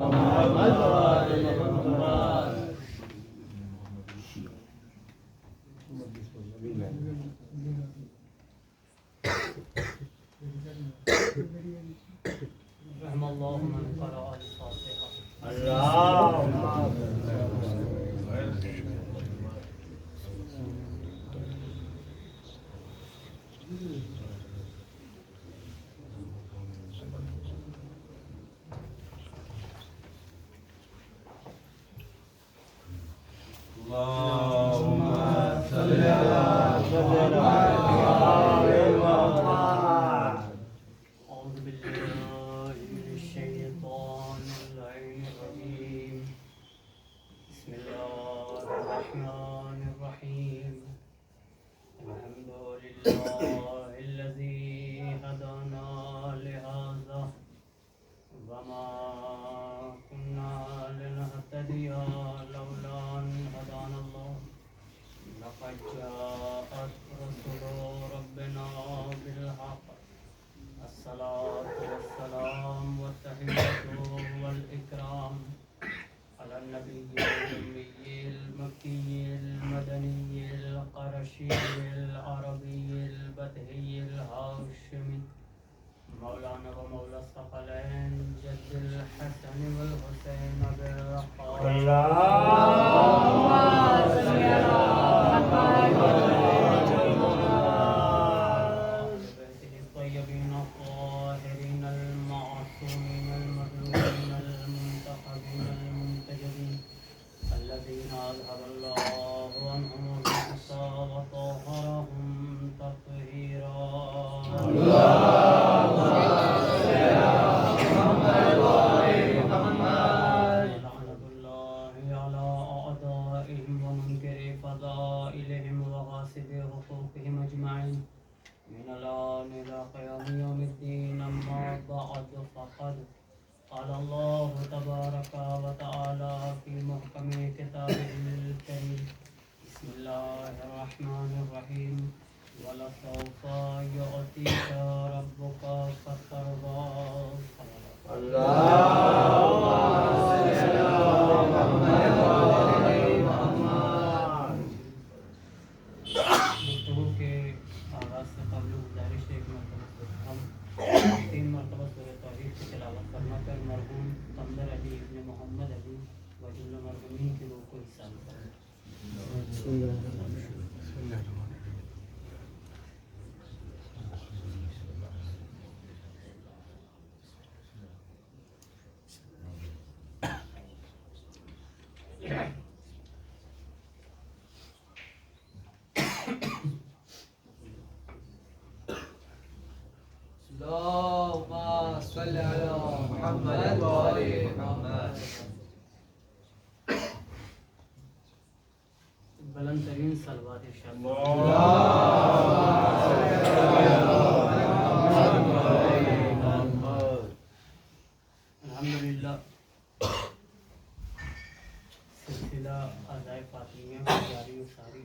رحم الله من قرأ الفاتحة. اللهم صل على محمد وآل محمد. أعوذ بالله من الشيطان اللعين الرجيم. بسم الله الرحمن الرحيم. الحمد لله الذي هدانا لهذا وما كنا لنهتدي لولا أن هدانا الله. لقد جاءت رسل ربنا بالحق. الصلاة والسلام والتحية والإكرام على النبي الأمي المكي المدني القرشي العربي البدهي الهاشمي مولانا ومولى الثقلين جد الحسن والحسين بالرحمة. الطيبين الطاهرين المعصومين المظلومين المنتخبين المنتجبين الذين أذهب الله عنهم الرجس وطهرهم تطهيرا. لعنة الله على أعدائهم ومنكر فضائلهم وغاصب حقوقهم أجمعين من الآن إلى قيام يوم الدين. أما بعد فقد قال الله تبارك وتعالى في محكم كتابه الكريم. بسم الله الرحمن الرحيم. ولسوف يعطيك ربك فترضى. اللهم صل على محمد وآل محمد. گفتگو کے آغاز سے قبل گزارش ہے ایک مرتبہ ہم 3 مرتبہ سورہ توحید کی تلاوت کرنا کر مرحوم قمر علی ابن محمد علی و جملہ مرحومین کی روح کو حساب کریں. اللهم صل على محمد وآل محمد. بلند ترین صلوات ارشاد الحمدللہ. سلسلہ ادائے فاطمیہ جاری و ساری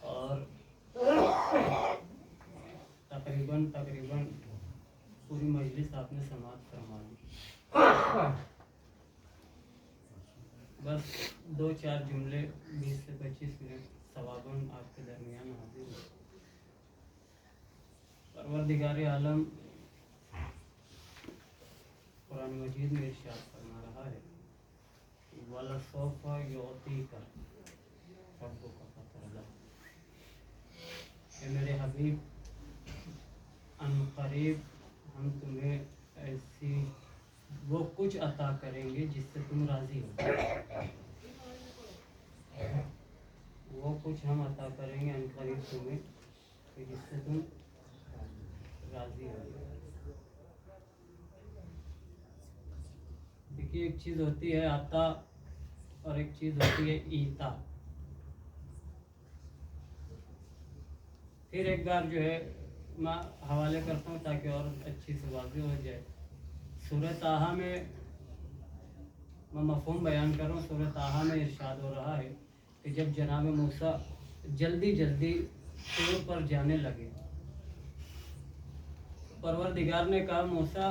اور تقریباً پوری مجلس آپ نے سماعت فرما لی. بس 2-4 جملے 20 سے 25 منٹ ثواباً آپ کے درمیان حاضر ہوئے. پروردگار عالم قرآن مجید میں ارشاد فرما رہا ہے وَلَسَوْفَ يُعْطِيكَ رَبُّكَ فَتَرْضَىٰ. اے میرے حبیب ان قریب ہم تمہیں ایسی وہ کچھ عطا کریں گے جس سے تم راضی ہو. وہ کچھ ہم عطا کریں گے ان قریب تمہیں کہ جس سے تم راضی ہو. دیکھیے ایک چیز ہوتی ہے عطا اور ایک چیز ہوتی ہے ایتا. پھر ایک بار جو ہے میں حوالے کرتا ہوں تاکہ اور اچھی سے واضح ہو جائے. سورہ طٰہٰ میں میں مفہوم بیان کر رہا ہوں. سورہ طٰہٰ میں ارشاد ہو رہا ہے کہ جب جناب موسیٰ جلدی طور پر جانے لگے، پروردگار نے کہا موسیٰ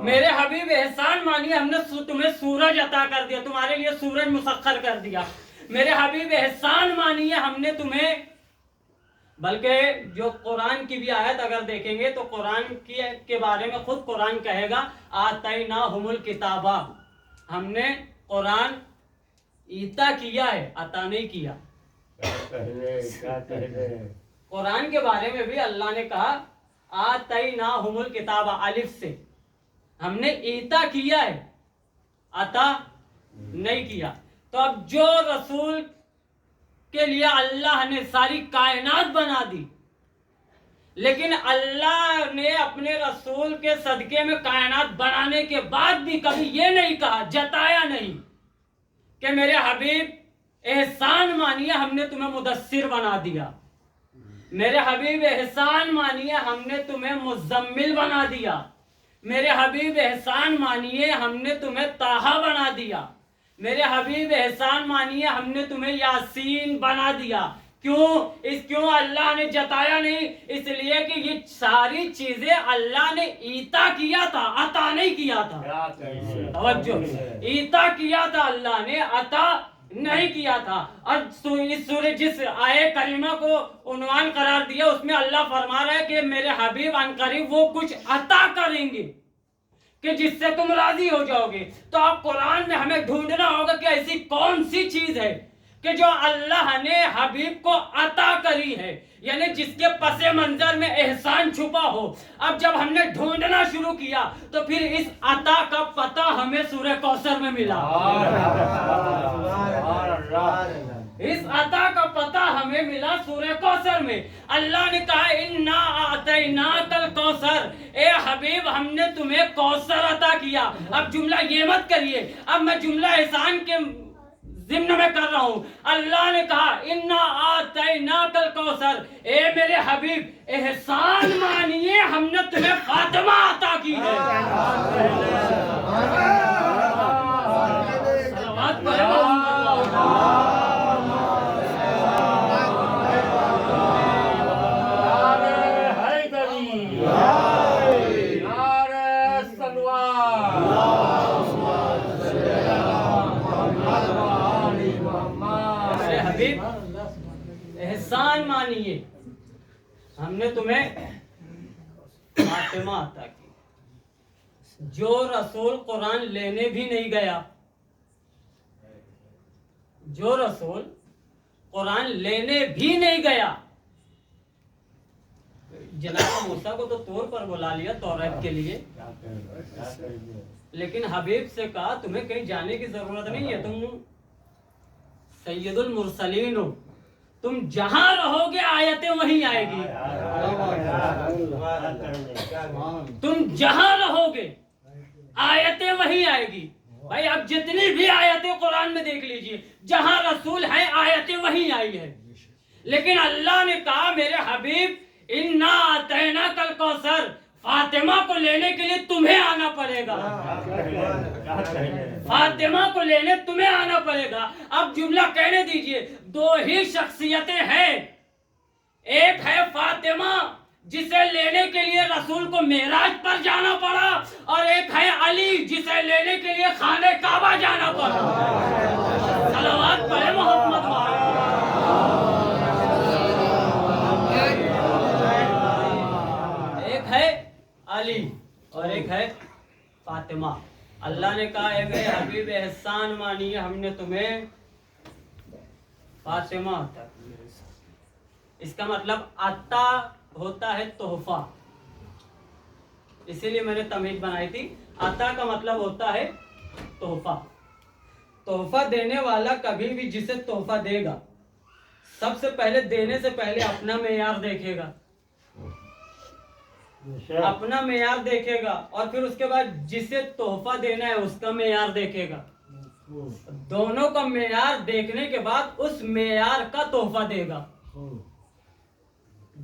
میرے حبیب احسان مانیے ہم نے تمہیں سورج عطا کر دیا، تمہارے لیے سورج مسخر کر دیا۔ میرے حبیب احسان مانیے ہم نے تمہیں، بلکہ جو قرآن کی بھی آیت اگر دیکھیں گے تو قرآن کے بارے میں خود قرآن کہے گا آتیناہم الکتابہ، ہم نے قرآن عطا کیا ہے، عطا نہیں کیا۔ قرآن کے بارے میں بھی اللہ نے کہا آتیناہم الکتابہ، الف سے، ہم نے عطا کیا ہے، عطا نہیں کیا۔ تو اب جو رسول کے لیے اللہ نے ساری کائنات بنا دی، لیکن اللہ نے اپنے رسول کے صدقے میں کائنات بنانے کے بعد بھی کبھی یہ نہیں کہا، جتایا نہیں کہ میرے حبیب احسان مانیے ہم نے تمہیں مدثر بنا دیا، میرے حبیب احسان مانیے ہم نے تمہیں مزمل بنا دیا، میرے حبیب احسان مانیے ہم نے تمہیں طٰہٰ بنا دیا، میرے حبیب احسان مانیے ہم نے تمہیں یاسین بنا دیا۔ کیوں اللہ نے جتایا نہیں؟ اس لیے کہ یہ ساری چیزیں اللہ نے عطا کیا تھا، عطا نہیں کیا تھا۔ توجہ، عطا کیا تھا اللہ نے، عطا نہیں کیا تھا۔ اور اس سورہ جس آیے کریمہ کو عنوان قرار دیا اس میں اللہ فرما رہا ہے کہ میرے حبیب عنقریب وہ کچھ عطا کریں گے کہ جس سے تم راضی ہو جاؤ گے۔ تو اب قرآن میں ہمیں ڈھونڈنا ہوگا کہ ایسی کون سی چیز ہے کہ جو اللہ نے حبیب کو عطا کری ہے، یعنی جس کے پس منظر میں احسان چھپا ہو۔ اب جب ہم نے ڈھونڈنا شروع کیا تو پھر اس عطا کا پتہ ہمیں سورہ کوثر میں ملا، اس عطا کا پتہ ہمیں ملا سورہ کوثر میں۔ اللہ نے کہا انا اعطیناک الکوثر، اے حبیب ہم نے تمہیں کوثر عطا کیا۔ اب جملہ یہ مت کریے، اب میں جملہ احسان کے ضمن میں کر رہا ہوں۔ اللہ نے کہا انا اعطیناک الکوثر، اے میرے حبیب احسان مانیے ہم نے تمہیں فاطمہ عطا کی ہے۔ صلوات پڑھے احسان مانیے ہم نے تمہیں فاطمہ عطا کی۔ جو رسول قرآن لینے بھی نہیں گیا، جو رسول قرآن لینے بھی نہیں گیا، جناب موسیٰ کو تو طور پر بلا لیا توریت کے لیے، لیکن حبیب سے کہا تمہیں کہیں جانے کی ضرورت نہیں ہے، تم سید المرسلین ہو، تم جہاں رہو گے آیتیں وہیں آئے گی، تم جہاں رہو گے آیتیں وہیں آئے گی۔ بھائی اب جتنی بھی آیتیں قرآن میں دیکھ لیجئے، جہاں رسول ہے آیتیں وہیں آئی ہے، لیکن اللہ نے کہا میرے حبیب انا اعطیناک الکوثر، فاطمہ کو لینے کے لیے تمہیں آنا پڑے گا، فاطمہ کو لینے تمہیں آنا پڑے گا۔ اب جملہ کہنے دیجئے، دو ہی شخصیتیں ہیں، ایک ہے فاطمہ جسے لینے کے لیے رسول کو معراج پر جانا پڑا، اور ایک ہے علی جسے لینے کے لیے خانہ کعبہ جانا پڑا۔ صلوات پڑھے محمد وآلہ۔ ایک ہے علی اور ایک ہے فاطمہ۔ اللہ نے کہا اے میرے حبیب احسان مانیے ہم نے تمہیں فاطمہ عطا کی۔ اس کا مطلب عطا ہوتا ہے تحفہ، اسی لیے میں نے تمہید بنائی تھی، عطا کا مطلب ہوتا ہے تحفہ۔ تحفہ دینے والا کبھی بھی جسے تحفہ دے گا سب سے پہلے دینے سے پہلے اپنا معیار دیکھے گا، اپنا معیار دیکھے گا، اور پھر اس کے بعد جسے تحفہ دینا ہے اس کا معیار دیکھے گا۔ دونوں کا معیار دیکھنے کے بعد اس معیار کا تحفہ دے گا۔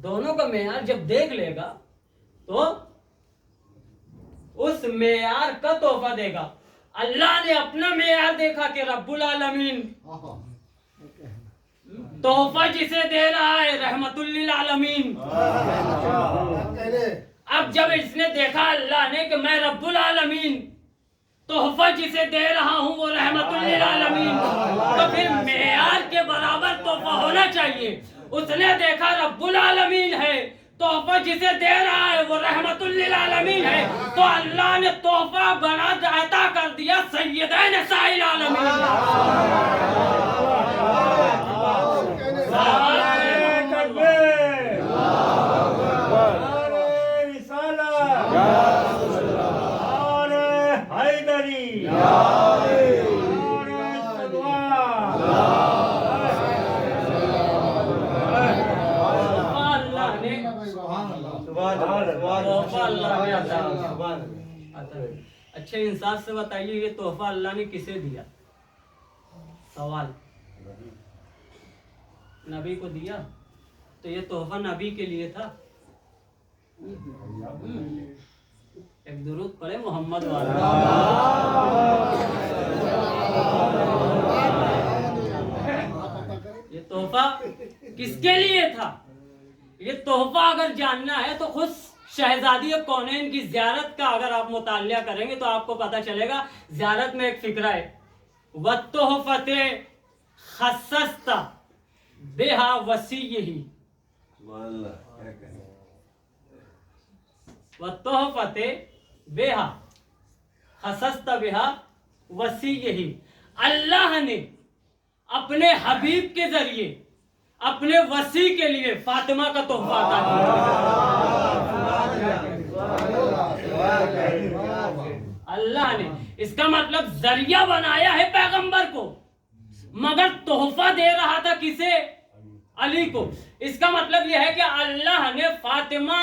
دونوں کا معیار جب دیکھ لے گا تو اس معیار کا تحفہ دے گا۔ اللہ نے اپنا معیار دیکھا کہ رب العالمین تحفہ جسے دے رہا ہے رحمت للعالمین، اب جب اس نے دیکھا اللہ نے کہ میں رب العالمین تحفہ جسے دے رہا ہوں وہ رحمت للعالمین، تو پھر معیار کے برابر تحفہ ہونا چاہیے. اس نے دیکھا رب العالمین ہے، تحفہ جسے دے رہا ہے وہ رحمت للعالمین ہے، تو اللہ نے تحفہ بنا عطا کر دیا سیدہ نساء العالمین. اچھے انصاف سے بتائیے یہ تحفہ اللہ نے کسے دیا؟ سوال. نبی کو دیا تو یہ تحفہ نبی کے لیے تھا. ایک درود پڑھے محمد والا. یہ تحفہ کس کے لیے تھا؟ یہ تحفہ اگر جاننا ہے تو خود شہزادی کونین کی زیارت کا اگر آپ مطالعہ کریں گے تو آپ کو پتہ چلے گا. زیارت میں ایک فقرہ ہے وَالتُّحْفَةِ خَصَّصْتَ بِهَا وَصِيِّهِ. وَالتُّحْفَةِ بِهَا خَصَّصْتَ بِهَا وَصِيِّهِ. اللہ نے اپنے حبیب کے ذریعے اپنے وصی کے لیے فاطمہ کا تحفہ عطا کیا. اللہ نے اس کا مطلب ذریعہ بنایا ہے پیغمبر کو، مگر تحفہ دے رہا تھا کسے؟ علی کو. اس کا مطلب یہ ہے کہ اللہ نے فاطمہ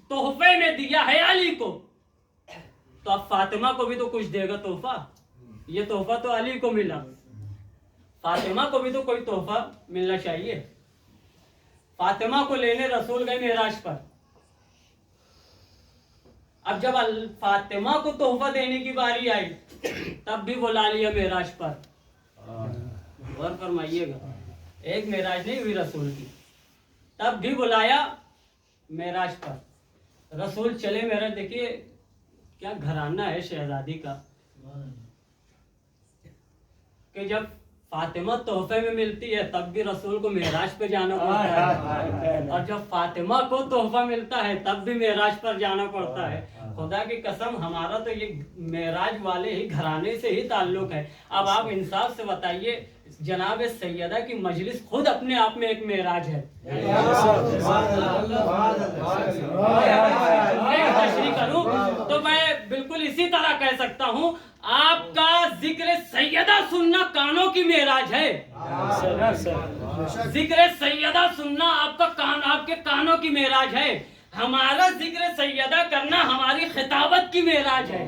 تحفے میں دیا ہے علی کو، تو اب فاطمہ کو بھی تو کچھ دے گا تحفہ. یہ تحفہ تو علی کو ملا، فاطمہ کو بھی تو کوئی تحفہ ملنا چاہیے. فاطمہ کو لینے رسول گئے معراج پر. اب جب فاطمہ کو تحفہ دینے کی باری آئی تب بھی بلا لیا معراج پر. غور فرمائیے گا، ایک معراج نہیں ہوئی رسول کی، تب بھی بلایا معراج پر. رسول چلے معراج. دیکھیے کیا گھرانہ ہے شہزادی کا کہ جب فاطمہ تحفے میں ملتی ہے تب بھی رسول کو معراج پہ جانا پڑتا ہے، اور جب فاطمہ کو تحفہ ملتا ہے تب بھی معراج پر جانا پڑتا ہے. خدا کی قسم ہمارا تو یہ معراج والے ہی گھرانے سے ہی تعلق ہے. اب آپ انصاف سے بتائیے جناب سیدہ کی مجلس خود اپنے آپ میں ایک معراج ہے. تشریح کروں تو میں بالکل اسی طرح کہہ سکتا ہوں آپ کا ذکر سیدہ سننا کانوں کی معراج ہے. ذکر سیدہ سننا آپ کے کانوں کی معراج ہے. ہمارا ذکر سیدہ کرنا ہماری خطابت کی معراج ہے.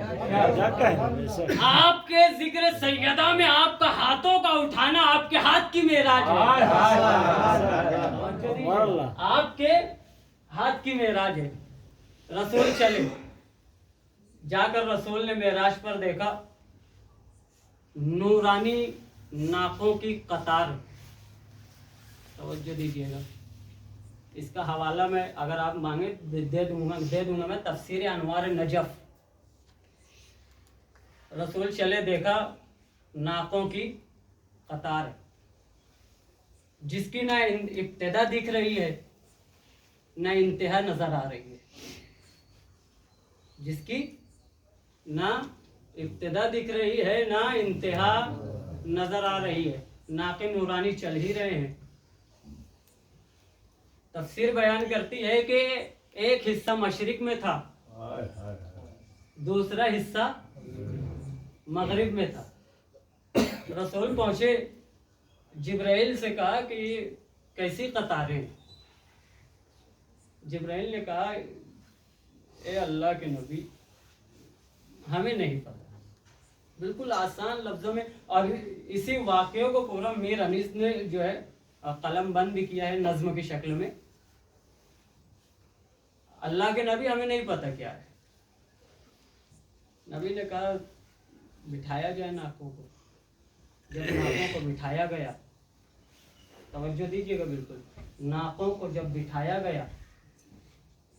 آپ کے ذکر سیدہ میں آپ کا ہاتھوں کا اٹھانا آپ کے ہاتھ کی معراج ہے. آپ کے ہاتھ کی معراج ہے. رسول چلے، جا کر رسول نے معراج پر دیکھا نورانی ناقوں کی قطار. توجہ دیجیے گا، اس کا حوالہ میں اگر آپ مانگے دے دوں گا میں. تفسیر انوار نجف. رسول چلے دیکھا ناقوں کی قطار جس کی نہ ابتدا دکھ رہی ہے نہ انتہا نظر آ رہی ہے. جس کی نہ ابتدا دکھ رہی ہے نہ انتہا نظر آ رہی ہے. ناقے نورانی چل ہی رہے ہیں. تفسیر بیان کرتی ہے کہ ایک حصہ مشرق میں تھا، دوسرا حصہ مغرب میں تھا. رسول پہنچے، جبرائیل سے کہا کہ یہ کیسی قطاریں؟ جبرائیل نے کہا اے اللہ کے نبی ہمیں نہیں پتا. بالکل آسان لفظوں میں. اور اسی واقعے کو پورا میر انیس نے جو ہے قلم بند بھی کیا ہے نظم کی شکل میں. اللہ کے نبی ہمیں نہیں پتا کیا ہے. نبی نے کہا بٹھایا جائے ناکوں کو. جب ناکوں کو بٹھایا گیا، توجہ دیجیے گا بالکل، ناکوں کو جب بٹھایا گیا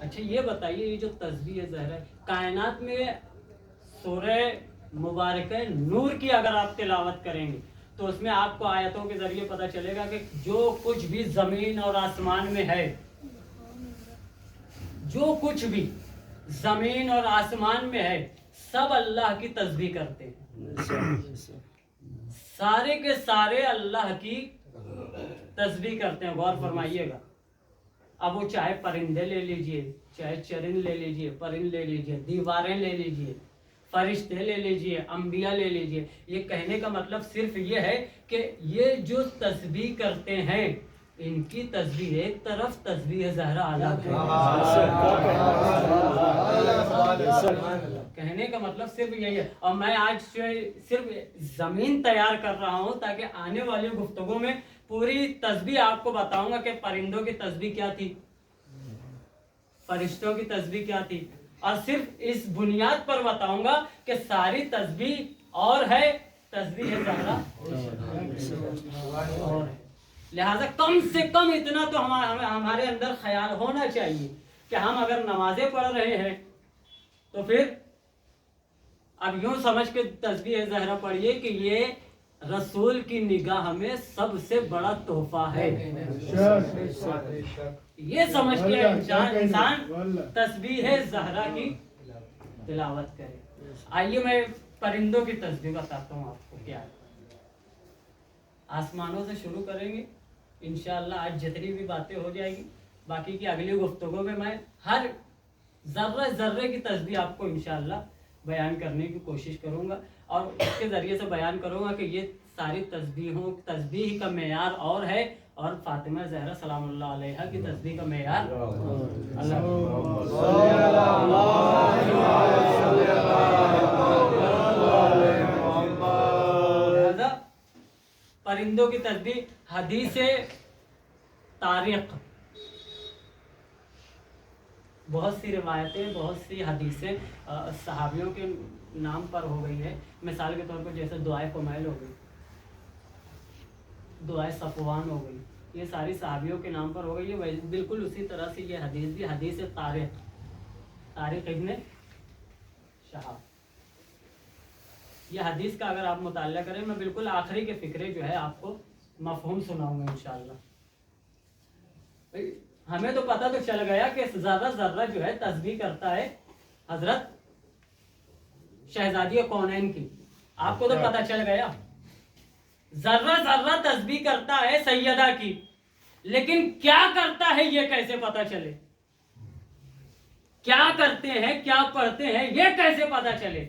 اچھا یہ بتائیے یہ جو تسبیح زہرا کائنات میں سورہ مبارکہ نور کی اگر آپ تلاوت کریں گے تو اس میں آپ کو آیتوں کے ذریعے پتہ چلے گا کہ جو کچھ بھی زمین اور آسمان میں ہے، جو کچھ بھی زمین اور آسمان میں ہے سب اللہ کی تسبیح کرتے ہیں، سارے کے سارے اللہ کی تسبیح کرتے ہیں. غور فرمائیے گا. اب وہ چاہے پرندے لے لیجئے، چاہے چرند لے لیجئے، پرند لے لیجئے، دیواریں لے لیجئے، فرشتے لے لیجئے، انبیاء لے لیجئے. یہ کہنے کا مطلب صرف یہ ہے کہ یہ جو تسبیح کرتے ہیں ان کی تسبیح ایک طرف، تسبیح زہرا الگ ہے. کہنے کا مطلب صرف یہی ہے. اور میں آج صرف زمین تیار کر رہا ہوں تاکہ آنے والی گفتگو میں پوری تسبیح آپ کو بتاؤں گا کہ پرندوں کی تسبیح کیا تھی، فرشتوں کی تسبیح کیا تھی، اور صرف اس بنیاد پر بتاؤں گا کہ ساری تسبیح اور ہے، تسبیح زہرا اور ہے. لہذا کم سے کم اتنا تو ہمارے اندر خیال ہونا چاہیے کہ ہم اگر نمازیں پڑھ رہے ہیں تو پھر اب یوں سمجھ کے تسبیح زہرا پڑھیے کہ یہ رسول کی نگاہ میں سب سے بڑا تحفہ ہے. یہ سمجھ کے انسان تسبیح زہرا کی تلاوت کرے. آئیے میں پرندوں کی تسبیح بتاتا ہوں آپ کو کیا ہے. آسمانوں سے شروع کریں گے انشاءاللہ. آج جتنی بھی باتیں ہو جائے گی باقی کی اگلی گفتگو میں ہر ذرے ذرے کی تسبیح آپ کو انشاءاللہ بیان کرنے کی کوشش کروں گا، اور اس کے ذریعے سے بیان کروں گا کہ یہ ساری تسبیح کا معیار اور ہے، اور فاطمہ زہرا سلام اللہ علیہا کی تسبیح کا معیار لہذا پرندوں کی تسبیح. حدیث طارق، بہت سی روایتیں، بہت سی حدیثیں صحابیوں کے نام پر ہو گئی ہے. مثال کے طور پر جیسے دعائے کمیل ہو گئی، دعائے صفوان ہو گئی، یہ ساری صحابیوں کے نام پر ہو گئی ہے. بالکل اسی طرح سے یہ حدیث بھی حدیث طارق ابن شہاب. یہ حدیث کا اگر آپ مطالعہ کریں، میں بالکل آخری کے فقرے جو ہے آپ کو مفہوم سناؤں گا انشاءاللہ. ہمیں تو پتہ تو چل گیا کہ ذرہ ذرہ جو ہے تسبیح کرتا ہے حضرت شہزادی کونین کی. آپ کو تو پتہ چل گیا ذرہ ذرہ تسبیح کرتا ہے سیدہ کی، لیکن کیا کرتا ہے یہ کیسے پتہ چلے؟ کیا کرتے ہیں، کیا پڑھتے ہیں، یہ کیسے پتہ چلے؟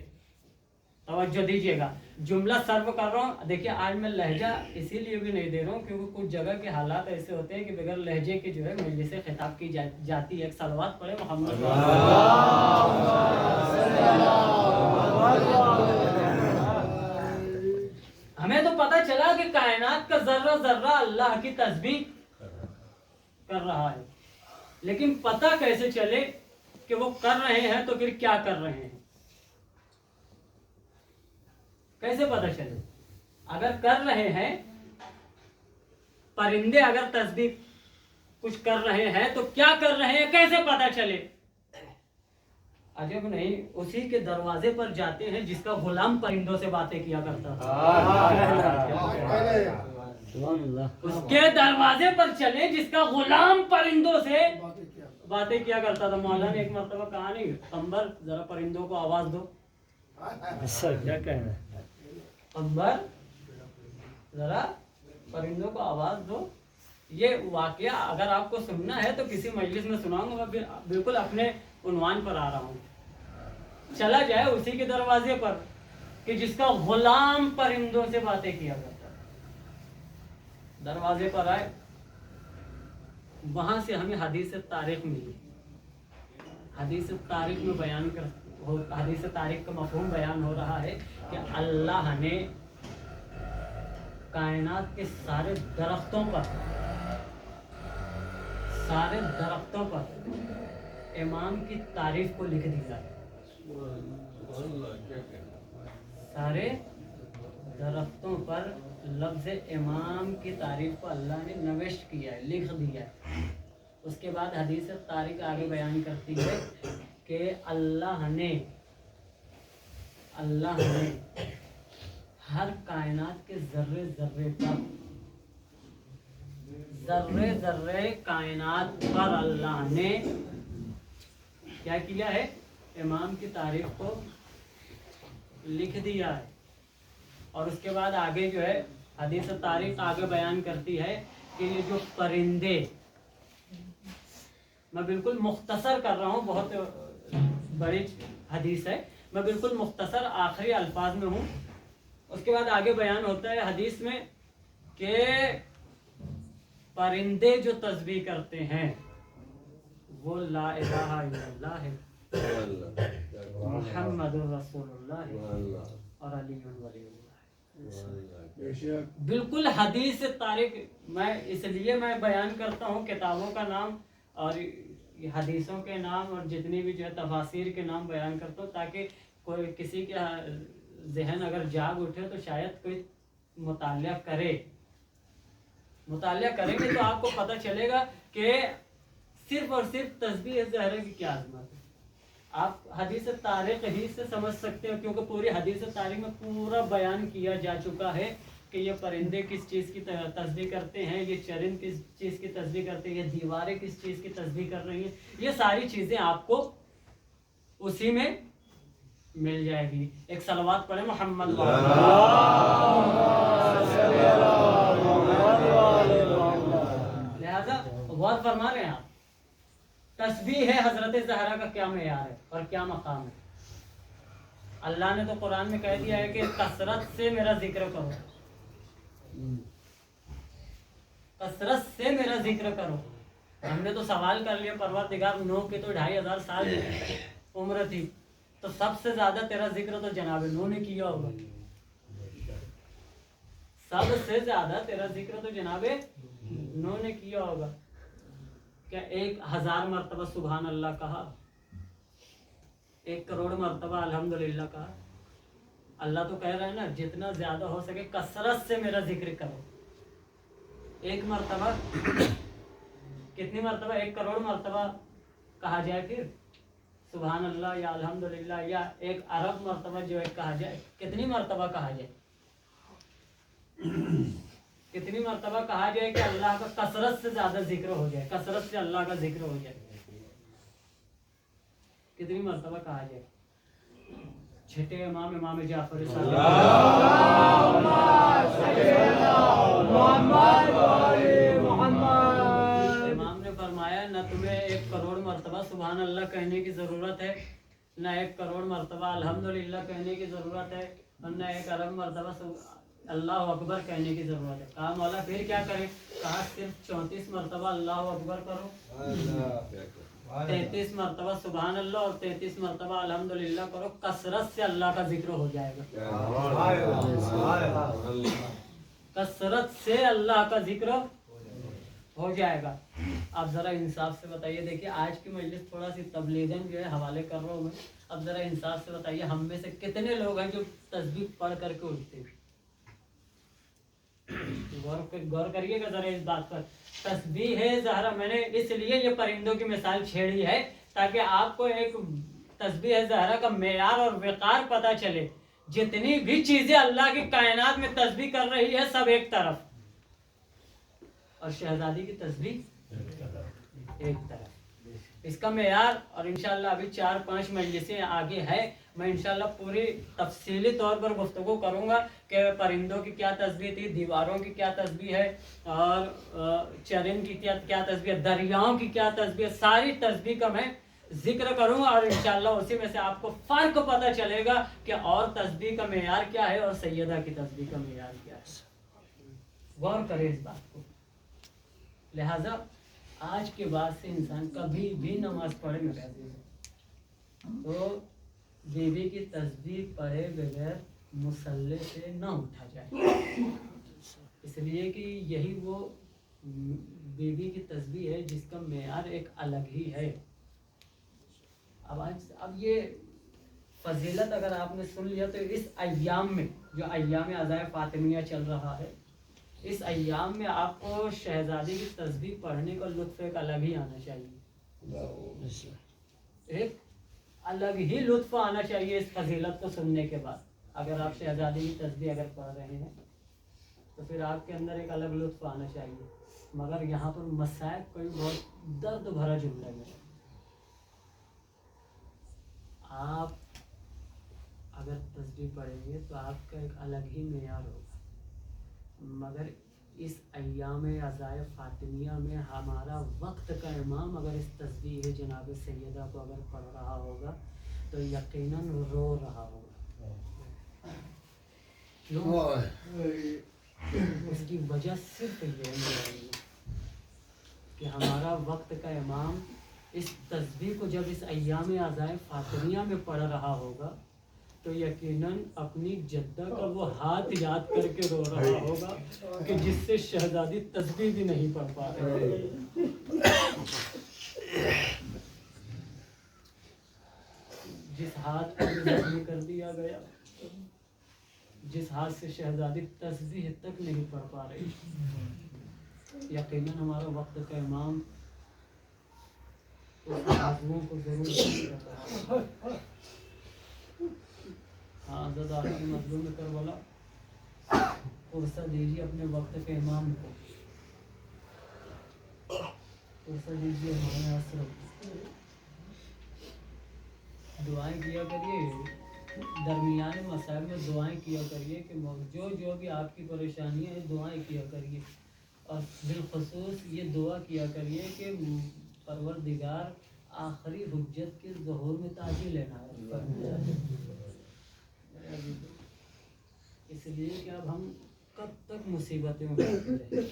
توجہ دیجیے گا. جملہ سرو کر رہا ہوں. دیکھیے آج میں لہجہ اسی لیے بھی نہیں دے رہا ہوں کیونکہ کچھ جگہ کے حالات ایسے ہوتے ہیں کہ بغیر لہجے کے جو ہے مجلس سے خطاب کی جاتی ہے. ایک صلوات پڑھے محمد. ہمیں تو پتہ چلا کہ کائنات کا ذرہ ذرہ اللہ کی تسبیح کر رہا ہے، لیکن پتہ کیسے چلے کہ وہ کر رہے ہیں تو پھر کیا کر رہے ہیں؟ کیسے پتہ چلے؟ اگر کر رہے ہیں پرندے، اگر تسبیح کچھ کر رہے ہیں تو کیا کر رہے ہیں کیسے پتہ چلے؟ عجب نہیں، اسی کے دروازے پر جاتے ہیں جس کا غلام پرندوں سے باتیں کیا کرتا تھا. اس کے دروازے پر چلے جس کا غلام پرندوں سے باتیں کیا کرتا تھا. مولانا نے ایک مرتبہ کہا نہیں، قمبر ذرا پرندوں کو آواز دو. کیا کہنا ہے؟ قمبر ذرا پرندوں کو آواز دو. یہ واقعہ اگر آپ کو سننا ہے تو کسی مجلس میں سناؤں گا. بالکل اپنے عنوان پر آ رہا ہوں. چلا جائے اسی کے دروازے پر کہ جس کا غلام پرندوں سے باتیں کیا کرتا. دروازے پر آئے، وہاں سے ہمیں حدیث طارق ملی. حدیث طارق میں بیان حدیث طارق کا مفہوم بیان ہو رہا ہے کہ اللہ نے کائنات کے سارے درختوں پر امام کی تعریف کو لکھ دیا. سارے درختوں پر لفظ امام کی تعریف کو اللہ نے نوشت کیا ہے، لکھ دیا ہے. اس کے بعد حدیث طارق آگے بیان کرتی ہے کہ اللہ نے ہر کائنات کے ذرے ذرے پر ذرے کائنات پر اللہ نے کیا کیا ہے؟ امام کی تعریف کو لکھ دیا ہے. اور اس کے بعد آگے جو ہے حدیث طارق آگے بیان کرتی ہے کہ یہ جو پرندے، میں بالکل مختصر کر رہا ہوں، بہت بڑی حدیث ہے، میں بالکل مختصر آخری الفاظ میں ہوں. اس کے بعد آگے بیان ہوتا ہے حدیث میں کہ پرندے جو تسبیح کرتے ہیں وہ لا الہ الا اللہ ہے، محمد رسول اللہ اور علی ولی اللہ. بالکل حدیث طارق میں اس لیے میں بیان کرتا ہوں، کتابوں کا نام اور حدیثوں کے نام اور جتنی بھی جو ہے تفاسیر کے نام بیان کرتا ہوں، تاکہ کوئی کسی کا ذہن اگر جاگ اٹھے تو شاید کوئی مطالعہ کریں گے تو آپ کو پتہ چلے گا کہ صرف اور صرف تسبیح زہرا کی کیا عظمت ہے. آپ حدیث طارق ہی سے سمجھ سکتے ہو، کیونکہ پوری حدیث طارق میں پورا بیان کیا جا چکا ہے کہ یہ پرندے کس چیز کی تسبیح کرتے ہیں، یہ چرند کس چیز کی تسبیح کرتے ہیں، یہ دیواریں کس چیز کی تسبیح کر رہی ہیں. یہ ساری چیزیں آپ کو اسی میں مل جائے گی. ایک صلوات پڑھیں محمد لہذا غور فرما رہے ہیں آپ، تسبیح ہے حضرت زہرا کا کیا معیار ہے اور کیا مقام ہے. اللہ نے تو قرآن میں کہہ دیا ہے کہ کثرت سے میرا ذکر کرو، کثرت سے میرا ذکر کرو. ہم نے تو سوال کر لیا پروردگار، نوح کی تو 2500 سال عمر تھی، تو سب سے زیادہ تیرا ذکر تو جناب نوح نے کیا ہوگا. سب سے زیادہ تیرا ذکر تو جناب نوح نے کیا ہوگا. کیا 1000 مرتبہ سبحان اللہ کہا؟ 1 کروڑ مرتبہ الحمدللہ کہا؟ اللہ تو کہہ رہا ہے نا جتنا زیادہ ہو سکے کثرت سے میرا ذکر کرو. 1 مرتبہ کتنی مرتبہ؟ 1 کروڑ مرتبہ کہا جائے پھر سبحان اللہ یا الحمدللہ، یا 1 ارب مرتبہ جو ہے کہا جائے. کتنی مرتبہ کہا جائے؟ کتنی مرتبہ کہا جائے کہ اللہ کا کثرت سے زیادہ ذکر ہو جائے، کثرت سے اللہ کا ذکر ہو جائے؟ کتنی مرتبہ کہا جائے؟ چھٹے امام جعفر امام نے فرمایا نہ تمہیں 1 کروڑ مرتبہ سبحان اللہ کہنے کی ضرورت ہے، نہ 1 کروڑ مرتبہ الحمدللہ کہنے کی ضرورت ہے، اور نہ 1 ارب مرتبہ اللہ اکبر کہنے کی ضرورت ہے. کہا مولا پھر کیا کریں؟ کہا صرف 34 مرتبہ اللہ اکبر کرو، 33 مرتبہ سبحان اللہ اور 33 مرتبہ الحمدللہ کرو. کثرت سے اللہ کا ذکر ہو جائے گا، کثرت سے اللہ کا ذکر ہو جائے گا. اب ذرا انصاف سے بتائیے، دیکھیے آج کی مجلس تھوڑا سی تبلیغاً جو ہے حوالے کر رہا ہوں میں. اب ذرا انصاف سے بتائیے ہم میں سے کتنے لوگ ہیں جو تسبیح پڑھ کر کے اٹھتے ہیں؟ غور کریے گا ذرا اس بات پر. تسبیح ہے زہرا، میں نے اس لیے یہ پرندوں کی مثال چھیڑی ہے تاکہ آپ کو ایک تسبیح زہرا کا معیار اور وقار پتہ چلے. جتنی بھی چیزیں اللہ کی کائنات میں تسبیح کر رہی ہے سب ایک طرف، اور شہزادی کی تسبیح ایک طرف. اس کا معیار اور انشاءاللہ ابھی 4-5 مجلسیں آگے ہے، میں انشاءاللہ پوری تفصیلی طور پر گفتگو کروں گا کہ پرندوں کی کیا تسبیح تھی، دیواروں کی کیا تسبیح ہے، اور چرند کی کیا تسبیح ہے، دریاؤں کی کیا تسبیح ہے. ساری تسبیح کا میں ذکر کروں گا، اور انشاءاللہ اسی میں سے آپ کو فرق پتہ چلے گا کہ اور تسبیح کا معیار کیا ہے اور سیدہ کی تسبیح کا معیار کیا ہے. غور کریں اس بات کو. لہذا آج کے بعد سے انسان کبھی بھی نماز پڑھے تو بیوی کی تسبیح پڑھے بغیر مصلی سے نہ اٹھا جائے، اس لیے کہ یہی وہ بیوی کی تسبیح ہے جس کا معیار ایک الگ ہی ہے. اب یہ فضیلت اگر آپ نے سن لیا تو اس ایام میں جو ایام عزائے فاطمیہ چل رہا ہے، اس ایام میں آپ کو شہزادی کی تسبیح پڑھنے کا لطف ایک الگ ہی آنا چاہیے، ایک الگ ہی لطف آنا چاہیے اس فضیلت کو سننے کے بعد۔ اگر آپ شہزادی کی تسبیح اگر پڑھ رہے ہیں تو پھر آپ کے اندر ایک الگ لطف آنا چاہیے، مگر یہاں پر مصائب کوئی بہت درد بھرا جملہ ہے۔ آپ اگر تسبیح پڑھیں گے تو آپ کا ایک الگ ہی معیار ہوگا، مگر اس ایام عزائے فاطمیہ میں ہمارا وقت کا امام اگر اس تسبیح جناب سیدہ کو اگر پڑھ رہا ہوگا تو یقیناً رو رہا ہوگا۔ کیوں؟ اس کی وجہ صرف یہ ہے کہ ہمارا وقت کا امام اس تسبیح کو جب اس ایام عزائے فاطمیہ میں پڑھ رہا ہوگا تو یقیناً اپنی جدہ کا وہ ہاتھ یاد کر کے رو رہا ہوگا کہ جس سے شہزادی تسبیح بھی نہیں پڑھ پا رہے۔ جس ہاتھ کو زخمی کر دیا گیا، جس ہاتھ سے شہزادی تسبیح تک نہیں پڑھ پا رہی، یقیناً ہمارا وقت کا امام اس مظلوم کو ضرور کر رہا ہے۔ ہاں حضرت آخری مظلوم کربلا فرصت دیجیے اپنے وقت کے امام کو، فرصت دیجیے ہمارے حسرت، دعائیں کیا کریے، درمیان مسائل میں دعائیں کیا کریے کہ جو بھی آپ کی پریشانی ہے دعائیں کیا کریے، اور بالخصوص یہ دعا کیا کریے کہ پروردگار آخری حجت کے ظہور میں تاجی لینا ہے، اس لیے کہ اب ہم کب تک مصیبتیں اٹھاتے رہیں۔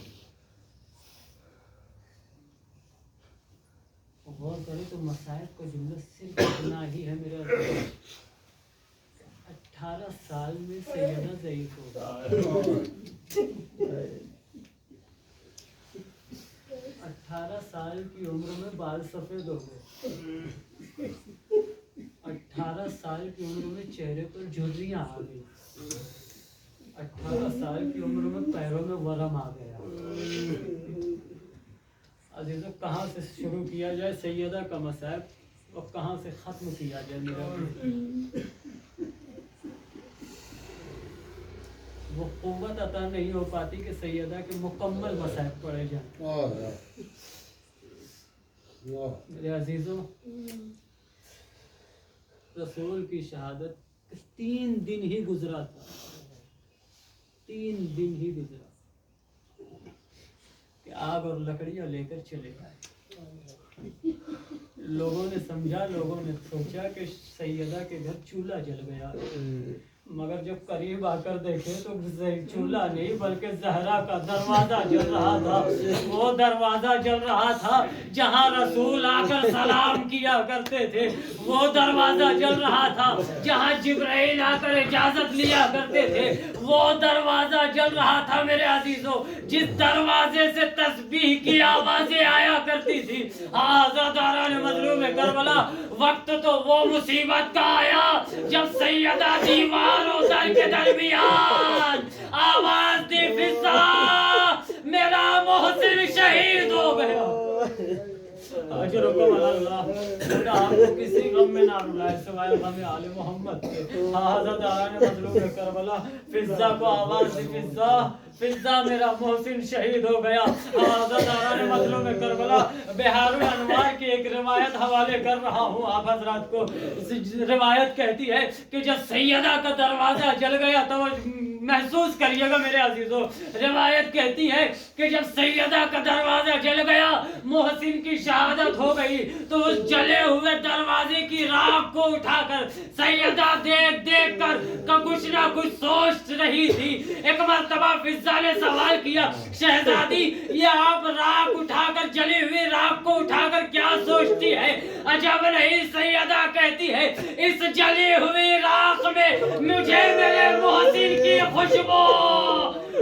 غور کریں تو مصائب کا جملہ صرف اتنا ہی ہے میرے 18 سال میں سیدہ ضعیف ہو گئی، 18 سال کی عمر میں بال سفید ہو گئے، 18 سال کی عمر میں چہرے پر جھریاں آ گئی، 18 سال کی عمر میں پیروں میں ورم آ گیا۔ عزیزو کہاں سے شروع کیا جائے سیدہ کا مصائب اور کہاں سے ختم کیا جائے میرا؟ وہ قوت عطا نہیں ہو پاتی کہ سیدہ کے مکمل مصائب پڑھے جائیں۔ میرے عزیزو رسول کی شہادت 3 دن ہی گزرا تھا، 3 دن ہی گزرا کہ آگ اور لکڑیاں لے کر چلے گئے۔ لوگوں نے سمجھا، لوگوں نے سوچا کہ سیدہ کے گھر چولہا جل گیا، مگر جب قریب آ کر دیکھے تو چولہا نہیں بلکہ زہرا کا دروازہ جل رہا تھا۔ وہ دروازہ جل رہا تھا جہاں رسول آ کر سلام کیا کرتے تھے، وہ دروازہ جل رہا تھا جہاں جبرائیل آ کر اجازت لیا کرتے تھے، وہ دروازہ جل رہا تھا میرے عزیزو جس دروازے سے تسبیح کی آوازیں آیا کرتی تھی۔ حضرت دوران مظلوم کربلا وقت تو وہ مصیبت کا آیا جب سیدہ دیوار و در کے درمیان آواز دی فضا میرا محسن شہید ہو گیا۔ اجرکم اللہ، خدا آپ کو کسی غم میں نہ رلائے سوائے غم آل محمد کے۔ حضرت دوران مظلوم کربلا فضا کو آواز دی فضا، فضا میرا محسن شہید ہو گیا۔ حضرت دوران مظلوم کربلا بہار الانوار کی ایک روایت حوالے کر رہا ہوں آپ حضرات کو۔ روایت کہتی ہے کہ جب سیدہ کا دروازہ جل گیا تو محسوس کریے گا میرے عزیزو، روایت کہتی ہے کہ جب سیدہ کا دروازہ جل گیا، محسن کی شہادت ہو گئی، تو اس جلے ہوئے دروازے کی راکھ کو اٹھا کر سیدہ دیکھ دیکھ کر کچھ نہ کچھ سوچ رہی تھی۔ ایک مرتبہ فضا نے سوال کیا، شہزادی یہ آپ راکھ اٹھا کر، جلی ہوئی راکھ کو اٹھا کر کیا سوچتی ہے؟ عجب نہیں، سیدہ کہتی ہے اس جلی ہوئی راکھ میں مجھے میرے محسن کی خوشبو،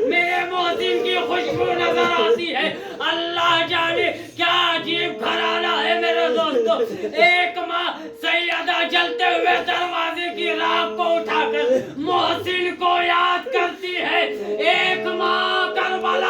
میرے محسن کی خوشبو نظر آتی ہے۔ اللہ جانے کیا عجیب گھرانہ ہے میرے دوستو۔ ایک ماں سیدہ جلتے ہوئے دروازے کی راکھ کو اٹھا کر محسن کو یاد کرتی ہے، ایک ماں کربلا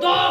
2